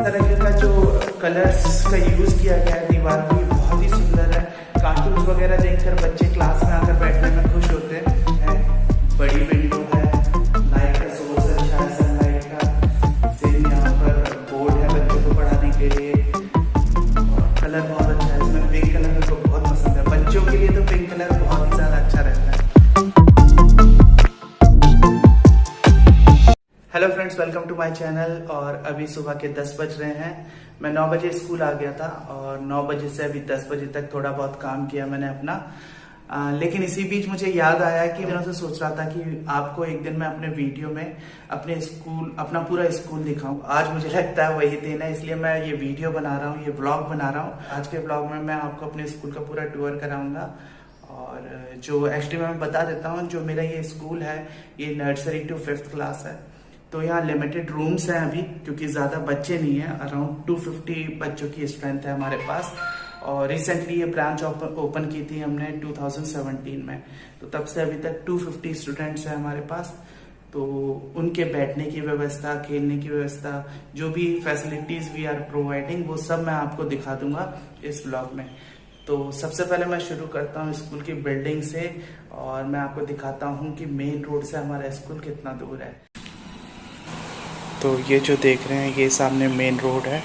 तरह का जो कलर्स का यूज किया गया है दीवार भी बहुत ही सुंदर है। कार्टून्स वगैरह देखकर बच्चे क्लास में आकर बैठने में खुश होते हैं। बड़ी विंडो है, लाइट का सोर्स अच्छा है, सनलाइट का। सेम यहाँ पर बोर्ड है बच्चों को पढ़ाने के लिए। कलर बहुत अच्छा है, इसमें पिंक कलर मेरे को बहुत पसंद है। बच्चों के लिए तो पिंक कलर बहुत ही ज्यादा अच्छा रहता है। Hello friends, welcome to my channel. और अभी सुबह के 10 बज रहे हैं। मैं 9 बजे स्कूल आ गया था और 9 बजे से अभी 10 बजे तक थोड़ा बहुत काम किया मैंने अपना। लेकिन इसी बीच मुझे याद आया कि मैं से सोच रहा था कि आपको एक दिन मैं अपने वीडियो में अपने स्कूल, अपना पूरा स्कूल दिखाऊं। आज मुझे लगता है वही दिन है, इसलिए मैं ये वीडियो बना रहा हूँ, ये ब्लॉग बना रहा हूँ। आज के ब्लॉग में मैं आपको अपने स्कूल का पूरा टूर कराऊंगा। और जो एक्चुअली मैं बता देता हूँ, जो मेरा ये स्कूल है ये नर्सरी टू 5th क्लास है। तो यहाँ लिमिटेड रूम्स हैं अभी, क्योंकि ज़्यादा बच्चे नहीं हैं। अराउंड 250 बच्चों की स्ट्रेंथ है हमारे पास। और रिसेंटली ये ब्रांच ओपन की थी हमने 2017 में। तो तब से अभी तक 250 स्टूडेंट्स हैं हमारे पास। तो उनके बैठने की व्यवस्था, खेलने की व्यवस्था, जो भी फैसिलिटीज वी आर प्रोवाइडिंग, वो सब मैं आपको दिखा दूंगा इस ब्लॉग में। तो सबसे पहले मैं शुरू करता हूँ स्कूल की बिल्डिंग से, और मैं आपको दिखाता हूँ कि मेन रोड से हमारा स्कूल कितना दूर है। तो ये जो देख रहे हैं ये सामने मेन रोड है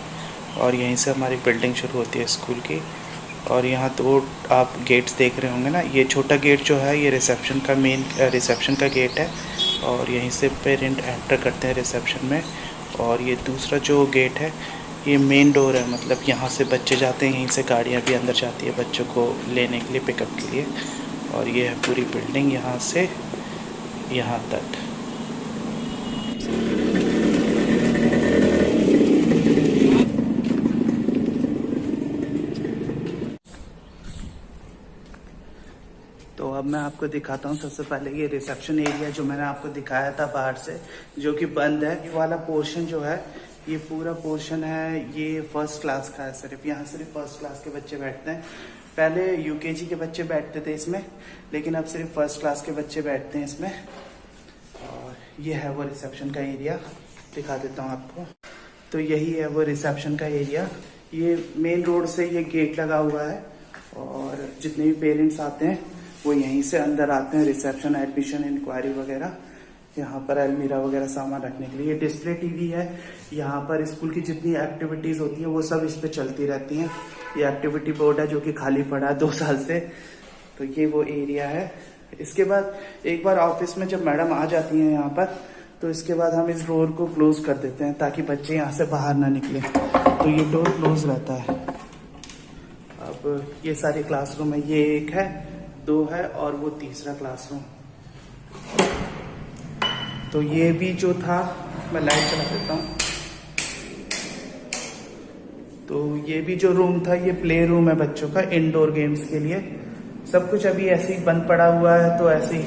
और यहीं से हमारी बिल्डिंग शुरू होती है स्कूल की। और यहाँ तो आप गेट्स देख रहे होंगे ना, ये छोटा गेट जो है ये रिसेप्शन का रिसेप्शन का गेट है। और यहीं से पेरेंट एंटर करते हैं रिसेप्शन में। और ये दूसरा जो गेट है ये मेन डोर है, मतलब यहाँ से बच्चे जाते हैं, यहीं से गाड़ियाँ भी अंदर जाती है बच्चों को लेने के लिए, पिकअप के लिए। और ये है पूरी बिल्डिंग यहाँ से यहाँ तक। तो अब मैं आपको दिखाता हूँ। सबसे पहले ये रिसेप्शन एरिया जो मैंने आपको दिखाया था बाहर से, जो कि बंद है। ये वाला पोर्शन जो है, ये पूरा पोर्शन है, ये 1st क्लास का है। सिर्फ यहाँ सिर्फ 1st क्लास के बच्चे बैठते हैं। पहले यूकेजी के बच्चे बैठते थे इसमें, लेकिन अब सिर्फ 1st क्लास के बच्चे बैठते हैं इसमें। और ये है वो रिसेप्शन का एरिया, दिखा देता हूँ आपको। तो यही है वो रिसेप्शन का एरिया। ये मेन रोड से ये गेट लगा हुआ है और जितने भी पेरेंट्स आते हैं वो यहीं से अंदर आते हैं। रिसेप्शन, एडमिशन, इंक्वायरी वगैरह, यहाँ पर अलमीरा वगैरह सामान रखने के लिए। ये डिस्प्ले टीवी है। यहाँ पर स्कूल की जितनी एक्टिविटीज होती हैं वो सब इस पे चलती रहती हैं। ये एक्टिविटी बोर्ड है जो कि खाली पड़ा है 2 साल से। तो ये वो एरिया है। इसके बाद एक बार ऑफिस में जब मैडम आ जाती हैं यहाँ पर, तो इसके बाद हम इस डोर को क्लोज कर देते हैं ताकि बच्चे यहाँ से बाहर ना निकले। तो ये डोर क्लोज रहता है। अब ये सारे क्लासरूम है, ये एक है, 2 है और वो तीसरा क्लासरूम। तो ये भी जो था, मैं लाइट चला देता हूँ। तो ये भी जो रूम था ये प्ले रूम है बच्चों का, इंडोर गेम्स के लिए। सब कुछ अभी ऐसे ही बंद पड़ा हुआ है, तो ऐसे ही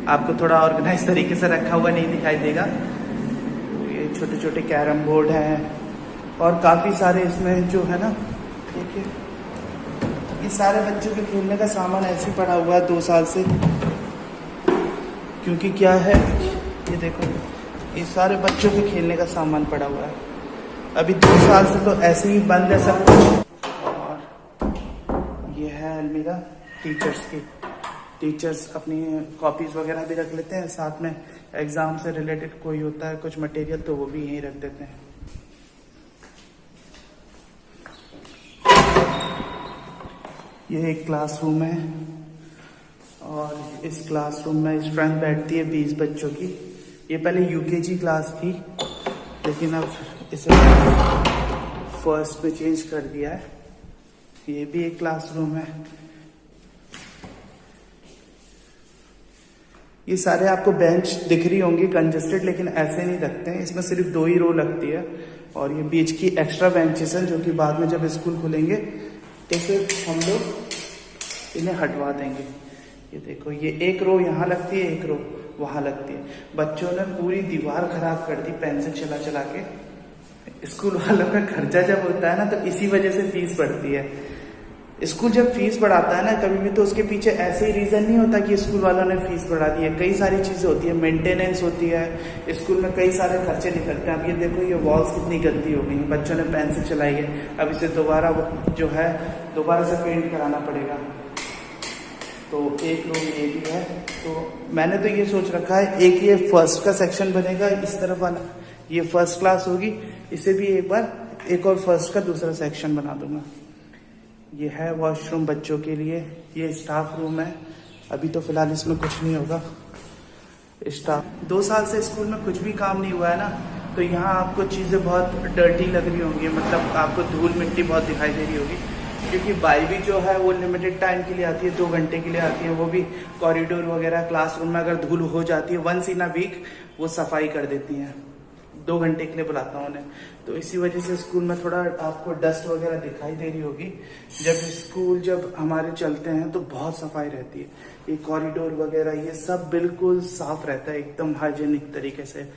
आपको थोड़ा ऑर्गेनाइज तरीके से रखा हुआ नहीं दिखाई देगा। तो ये छोटे छोटे कैरम बोर्ड हैं और काफी सारे इसमें जो है ना, देखिए ये सारे बच्चों के खेलने का सामान ऐसे ही पड़ा हुआ है 2 साल से। क्योंकि क्या है, ये देखो, ये सारे बच्चों के खेलने का सामान पड़ा हुआ है। अभी 2 साल से तो ऐसे ही बंद है सब कुछ। और ये है अलमीरा टीचर्स की। टीचर्स अपनी कॉपीज वगैरह भी रख लेते हैं, साथ में एग्जाम से रिलेटेड कोई होता है कुछ मटेरियल तो वो भी यहीं रख देते हैं। ये एक क्लासरूम है और इस क्लासरूम में स्ट्रेंथ बैठती है 20 बच्चों की। ये पहले यूकेजी क्लास थी, लेकिन अब इसे 1st में चेंज कर दिया है। ये भी एक क्लासरूम है। ये सारे आपको बेंच दिख रही होंगी कंजेस्टेड, लेकिन ऐसे नहीं रखते हैं। इसमें सिर्फ 2 ही रो लगती है। और ये बीच की एक्स्ट्रा बेंचेस हैं जो कि बाद में जब स्कूल खुलेंगे तो फिर हम लोग इन्हें हटवा देंगे। ये देखो, ये एक रो यहाँ लगती है, एक रो वहां लगती है। बच्चों ने पूरी दीवार खराब कर दी पेंसिल चला चला के। स्कूल वालों का खर्चा जब होता है ना, तो इसी वजह से फीस बढ़ती है। स्कूल जब फीस बढ़ाता है ना कभी भी, तो उसके पीछे ऐसे ही रीज़न नहीं होता कि स्कूल वालों ने फीस बढ़ा दी है। कई सारी चीज़ें होती है, मेंटेनेंस होती है, स्कूल में कई सारे खर्चे निकलते हैं। अब ये देखो, ये वॉल्स कितनी गंदी हो गई, बच्चों ने पेंसिल चलाई है, अब इसे दोबारा जो है दोबारा से पेंट कराना पड़ेगा। तो एक रूम ये भी है। तो मैंने तो ये सोच रखा है, एक ये फर्स्ट का सेक्शन बनेगा इस तरफ वाला, ये फर्स्ट क्लास होगी, इसे भी एक बार एक और फर्स्ट का दूसरा सेक्शन बना दूंगा। ये है वॉशरूम बच्चों के लिए, ये स्टाफ रूम है। अभी तो फिलहाल इसमें कुछ नहीं होगा। स्टाफ 2 साल से स्कूल में कुछ भी काम नहीं हुआ है ना, तो यहाँ आपको चीज़ें बहुत डर्टी लग रही होंगी, मतलब आपको धूल मिट्टी बहुत दिखाई दे रही होगी, क्योंकि बाई जो है वो लिमिटेड टाइम के लिए आती है, 2 घंटे के लिए आती है। वो भी कॉरिडोर वगैरह क्लासरूम में अगर धूल हो जाती है, वंस इन अ वीक वो सफाई कर देती हैं। 2 घंटे के लिए बुलाता हूँ उन्हें, तो इसी वजह से स्कूल में थोड़ा आपको डस्ट वगैरह दिखाई दे रही होगी। जब हमारे चलते हैं तो बहुत सफाई रहती है, ये कॉरिडोर वगैरह ये सब बिल्कुल साफ रहता है, एकदम हाइजेनिक तरीके से।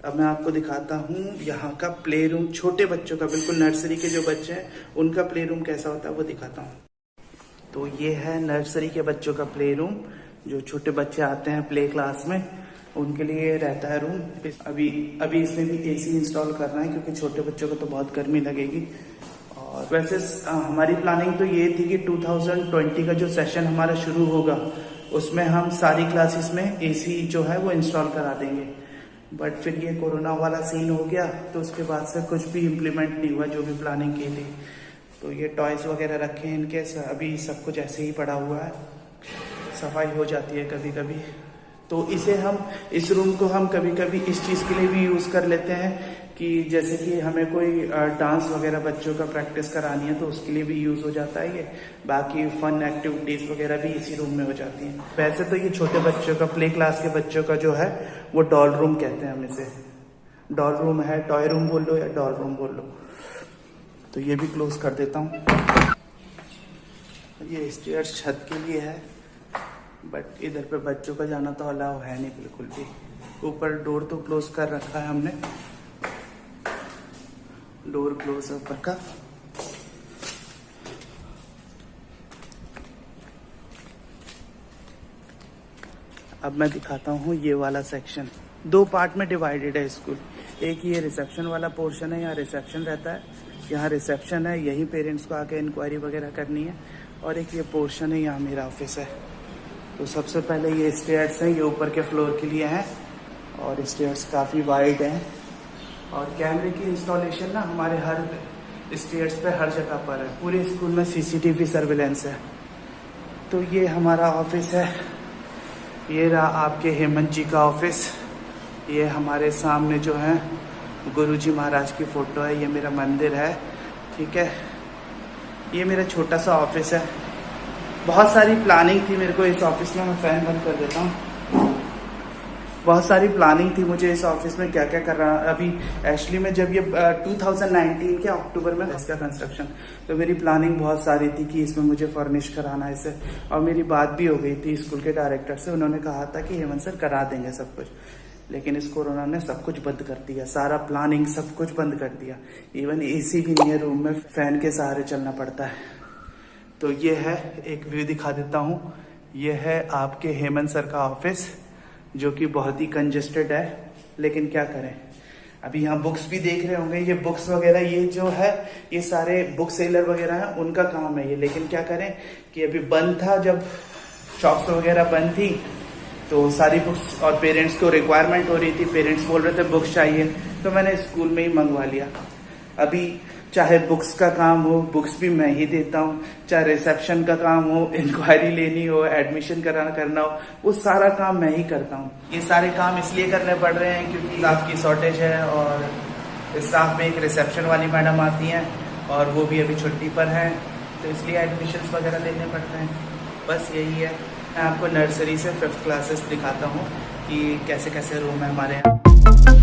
अब मैं आपको दिखाता हूँ यहाँ का प्ले रूम, छोटे बच्चों का, बिल्कुल नर्सरी के जो बच्चे हैं उनका प्ले रूम कैसा होता है वो दिखाता हूँ। तो ये है नर्सरी के बच्चों का प्ले रूम, जो छोटे बच्चे आते हैं प्ले क्लास में उनके लिए रहता है रूम। अभी इसमें भी एसी इंस्टॉल करना है, क्योंकि छोटे बच्चों को तो बहुत गर्मी लगेगी। और वैसे हमारी प्लानिंग तो ये थी कि 2020 का जो सेशन हमारा शुरू होगा उसमें हम सारी क्लासेस में एसी जो है वो इंस्टॉल करा देंगे। बट फिर ये कोरोना वाला सीन हो गया, तो उसके बाद से कुछ भी इम्प्लीमेंट नहीं हुआ जो भी प्लानिंग की थी। तो ये टॉयज वगैरह रखे हैं इनके, अभी सब कुछ ऐसे ही पड़ा हुआ है, सफाई हो जाती है कभी कभी। तो इस रूम को हम कभी कभी इस चीज़ के लिए भी यूज़ कर लेते हैं कि जैसे कि हमें कोई डांस वगैरह बच्चों का प्रैक्टिस करानी है तो उसके लिए भी यूज़ हो जाता है ये। बाकी फन एक्टिविटीज़ वगैरह भी इसी रूम में हो जाती हैं। वैसे तो ये छोटे बच्चों का, प्ले क्लास के बच्चों का जो है वो डॉल रूम कहते हैं हम इसे। डॉल रूम है, टॉय रूम बोल लो या डॉल रूम बोल लो। तो ये भी क्लोज कर देता हूँ। ये स्टेयर्स छत के लिए है, बट इधर पे बच्चों का जाना तो अलाउ है नहीं बिल्कुल भी। ऊपर डोर तो क्लोज कर रखा है हमने, डोर क्लोज है ऊपर का। अब मैं दिखाता हूँ ये वाला सेक्शन। 2 पार्ट में डिवाइडेड है स्कूल। एक ये रिसेप्शन वाला पोर्शन है, यहाँ रिसेप्शन रहता है, यहाँ रिसेप्शन है, यही पेरेंट्स को आके इंक्वायरी वगैरह करनी है। और एक ये पोर्शन है, यहाँ मेरा ऑफिस है। तो सबसे पहले ये स्टेयर्स हैं, ये ऊपर के फ्लोर के लिए हैं, और स्टेयर्स काफ़ी वाइड हैं। और कैमरे की इंस्टॉलेशन ना हमारे हर स्टेयर्स पे हर जगह पर है, पूरे स्कूल में सीसीटीवी सर्विलेंस है। तो ये हमारा ऑफिस है, ये रहा आपके हेमंत जी का ऑफिस। ये हमारे सामने जो है गुरुजी महाराज की फ़ोटो है, ये मेरा मंदिर है, ठीक है। ये मेरा छोटा सा ऑफिस है। बहुत सारी प्लानिंग थी मेरे को इस ऑफिस में, मैं फैन बंद कर देता हूँ। बहुत सारी प्लानिंग थी मुझे इस ऑफिस में क्या क्या कर रहा। अभी एक्चुअली में जब ये 2019 के अक्टूबर में इसका कंस्ट्रक्शन, तो मेरी प्लानिंग बहुत सारी थी कि इसमें मुझे फर्निश कराना है इसे। और मेरी बात भी हो गई थी स्कूल के डायरेक्टर से, उन्होंने कहा था कि हेमंत सर करा देंगे सब कुछ। लेकिन इस कोरोना ने सब कुछ बंद कर दिया, सारा प्लानिंग सब कुछ बंद कर दिया। इवन एसी भी नहीं है रूम में, फैन के सहारे चलना पड़ता है। तो ये है, एक व्यू दिखा देता हूँ। ये है आपके हेमंत सर का ऑफिस, जो कि बहुत ही कंजेस्टेड है, लेकिन क्या करें। अभी यहाँ बुक्स भी देख रहे होंगे, ये बुक्स वगैरह ये जो है ये सारे बुक सेलर वगैरह हैं, उनका काम है ये। लेकिन क्या करें कि अभी बंद था, जब शॉप्स वगैरह बंद थी तो सारी बुक्स, और पेरेंट्स को रिक्वायरमेंट हो रही थी, पेरेंट्स बोल रहे थे बुक्स चाहिए, तो मैंने स्कूल में ही मंगवा लिया। अभी चाहे बुक्स का काम हो, बुक्स भी मैं ही देता हूँ, चाहे रिसेप्शन का काम हो, इंक्वायरी लेनी हो, एडमिशन करना हो, वो सारा काम मैं ही करता हूँ। ये सारे काम इसलिए करने पड़ रहे हैं क्योंकि स्टाफ की शॉर्टेज है, और स्टाफ में एक रिसेप्शन वाली मैडम आती हैं और वो भी अभी छुट्टी पर हैं, तो इसलिए एडमिशन्स वगैरह लेने पड़ते हैं। बस यही है। मैं आपको नर्सरी से 5th क्लासेस दिखाता हूँ कि कैसे कैसे रूम है हमारे यहाँ।